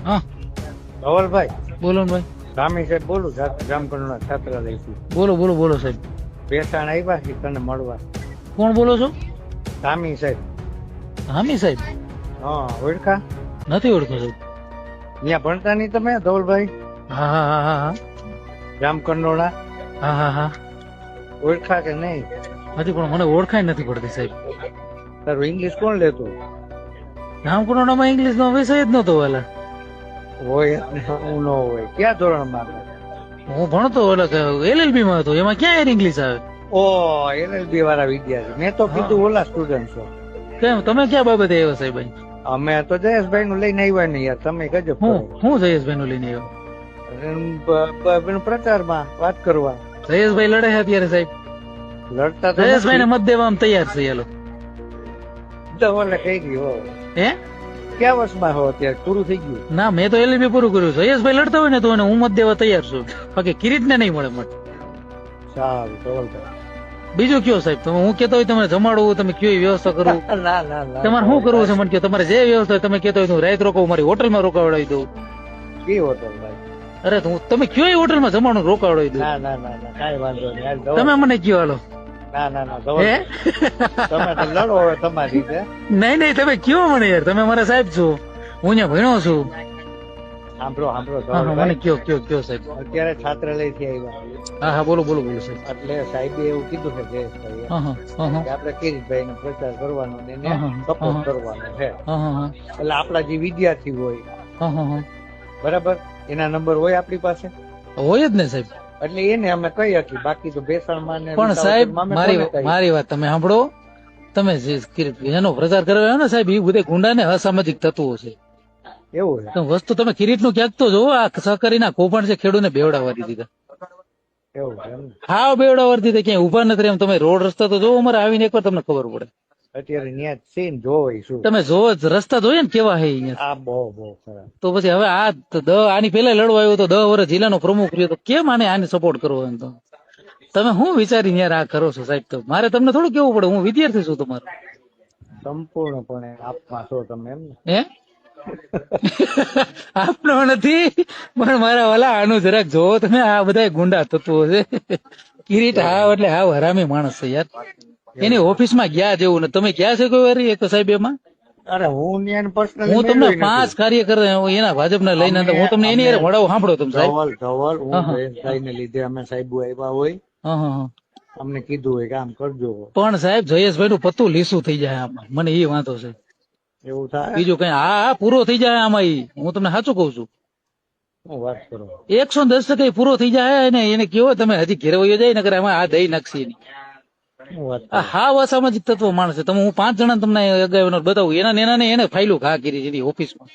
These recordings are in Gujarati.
હા ધવલભાઈ બોલો ને ભાઈ. રામી સાહેબ બોલું જામકંડના છાત્રાલયથી. બોલો બોલો બોલો સાહેબ. બેસાણ આવ્યા છે તને મળવા. કોણ બોલો છો? રામી સાહેબ. હામી સાહેબ? હા ઓળખા? નથી ઓળખો સાહેબ. ત્યાં ભણતા નહીં તમે ધવલભાઈ? હા હા હા હા હા જામકંડોળા હા હા હા ઓળખા કે નહીં? નથી, પણ મને ઓળખાય નથી પડતી સાહેબ. તારું ઇંગ્લિશ કોણ લેતું? જામકુંડોમાં ઇંગ્લિશ નો વિષય જ નતો વાલા. હોય જ ને, હું ન હોય. ક્યાં ધોરણમાં? હું ભણતો LLB માં હતો, એમાં ક્યાં ઇંગ્લિશ આવે? ઓ LLB વાળા વિદ્યાર્થી. મેં તો કીધું ઓલા સ્ટુડન્ટ છો. કેમ, તમે ક્યાં બાબતે આવ્યો સાહેબ? અમે તો જયેશભાઈ નું લઈને આવ્યા ને યાર, તમે ગજબ કરો. હું જયેશભાઈ નું લઈને આવ્યો? પ્રચારમાં વાત કરવા. જયેશભાઈ લડે છે અત્યારે સાહેબ. લડતા તો જયેશભાઈ ને મત દેવા તૈયાર છે. હેલો ધવલે કહી ગયો. હે ક્યાં વર્ષમાં હો અત્યારે? પૂરું થઈ ગયું? ના, મેં તો LLB પૂરું કર્યું. જયેશભાઈ લડતા હોય ને તો હું મત દેવા તૈયાર છું. બાકી કિરીટ ને નહીં મળે મત. સારું ધવલભાઈ. બીજું કયો સાહેબ? તમે હું કેતો હોય તમે જમાડવું, તમે કયો વ્યવસ્થા કરવું. ના ના ના, તમારે શું કરવું છે મને કહો. તમારે જે વ્યવસ્થા હોય તમે કેતો હોય હું રાત રોકાવું, મારી હોટલમાં રોકાવડાવી દઉં. કી હોટલ ભાઈ? અરે તમે કયો એ હોટલમાં જમાડું રોકાવડાવી દઉં. ના ના ના ના, કાંઈ વાંધો નહીં. હાલ ધવલ. તમે મને કયો હાલો. ના ના ના ધવલ, તમે તો લડો હવે તમારી રીતે. નહીં નહીં, તમે કયો મને યાર. તમે મારા સાહેબ છો, હું અહીંયા ભણ્યો છું. સાંભળો સાંભળો હા હા, મને ધવલભાઈ, કયો સાહેબ. અત્યારે છાત્રાલય થી આવ્યા હા હા, બોલો બોલો બોલો સાહેબ. એટલે સાહેબે એવું કીધું છે જયેશભાઈ હા હા હા હા કે આપણે કિરીટભાઈ નો પ્રચાર કરવાનો ને એને હા, હા, સપોર્ટ હા. કરવાનો છે. હા હા હા એટલે આપણા જે વિદ્યાર્થી હોય હા હા હા, બરાબર, એના નંબર હોય આપણી પાસે, હોય જ ને સાહેબ. એટલે એને અમે કહી શકીએ. બાકી તો બેસણમાં ને પણ સાહેબ વિસાવદરમાં અમે કોને કહીએ? મારી વાત તમે સાંભળો. તમે જે એનો પ્રચાર કરવા આવ્યો ને સાહેબ, એ બધે ગુંડા ને અસામાજિક તત્વો છે. એવું છે? વસ્તુ તમે કિરીટ નું ક્યાંક તો જોવો. આ સહકારીના કૌભાંડ છે, ખેડૂતને બેવડાવવા દીધા. એવું છે એમ ને? હા, બેવડાવવા દીધા. ક્યાંય ઉભા નથી રહ્યા. તમે રોડ રસ્તા તો જોવો અમારે આવીને એકવાર તમને ખબર પડે. અત્યારે ન્યા સીન જોઈ શું? તમે જોવો રસ્તા જોઈએ ને કેવા હે અહીંયા. આ બહુ બહુ ખરાબ. તો પછી હવે આની પેલા લડવા આવ્યો તો 10 વર્ષ જિલ્લાનો પ્રમુખ રહ્યો તો કેમ આને સપોર્ટ કરવો એમ? તો તમે શું વિચારીને યાર આ કરો છો સાહેબ? તો મારે તમને થોડું કેવું પડે, હું વિદ્યાર્થી છું તમારો. સંપૂર્ણપણે આપમાં છો તમે એમ ને? હે આપનો નથી, પણ મારા વાલા આનું જરાક જોવો તમે. આ બધા ગુંડા તત્વો છે. કિરીટ હાવ એટલે હાવ હરામી માણસ છે યાર. એની ઓફિસમાં ગયા જેવું ને. તમે ગયા છે કોઈ વાર એક સાહેબ એમાં? અરે હું ન્યા પર્સનલી હું તમને 5 કાર્યકર એના ભાજપના લઈને હું તમને એની હારે વડાવું. સાંભળો તમે સાહેબ. ધવલ ધવલ, હું જયેશભાઈને લીધે અમે સાહેબ આવ્યા હોય, હા હા હા, અમને કીધું હોય કે આમ કરજો. પણ સાહેબ જયેશભાઈ નું પત્તું લીસું થઈ જાય આમાં, મને એ વાંધો છે. એવું થાય? બીજું કઈ હા પૂરો થઈ જાય આમાં. હું તમને સાચું કઉ છું. હું વાત કરો? 110% પૂરો થઈ જાય ને. એને કેવો તમે હજી ઘેરવાયો જાય ને કરે આમાં આ દઈ નાખશે એની. હું વાત આ હાવ અસામાજિક તત્વ માણસ છે. તમે હું 5 જણા તમને અગાઉ બતાવું. એને ફાઇલો ઘા કરી એની ઓફિસમાં.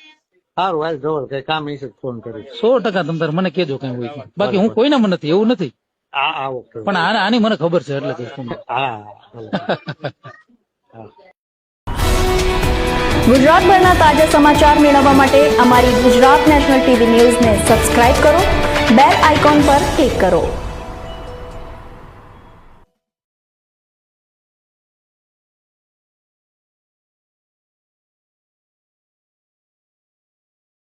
સારું હાલ ધવલ, કઈ કામ હશે તો ફોન કરીશ. 100% તમે તાર મને કેજો કઈ હોય તો. બાકી હું કોઈને મને નથી એવું નથી, આ ઓકે. પણ આની મને ખબર છે એટલે કહું તમને. હા હા. ગુજરાતભરના તાજા સમાચાર મેળવવા માટે અમારી ગુજરાત નેશનલ ટીવી ન્યૂઝને સબસ્ક્રાઇબ કરો, બેલ આઇકોન પર ક્લિક કરો.